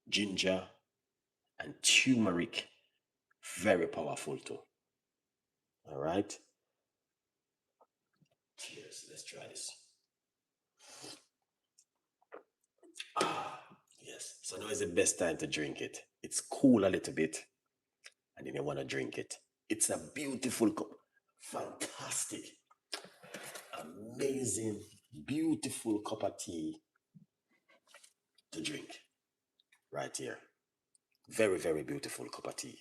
ginger, and turmeric. Very powerful too. All right. Cheers. Let's try this. Ah, yes. So now is the best time to drink it. It's cool a little bit, and then you want to drink it. It's a beautiful cup. Fantastic. Amazing, beautiful cup of tea to drink right here. Very, very beautiful cup of tea.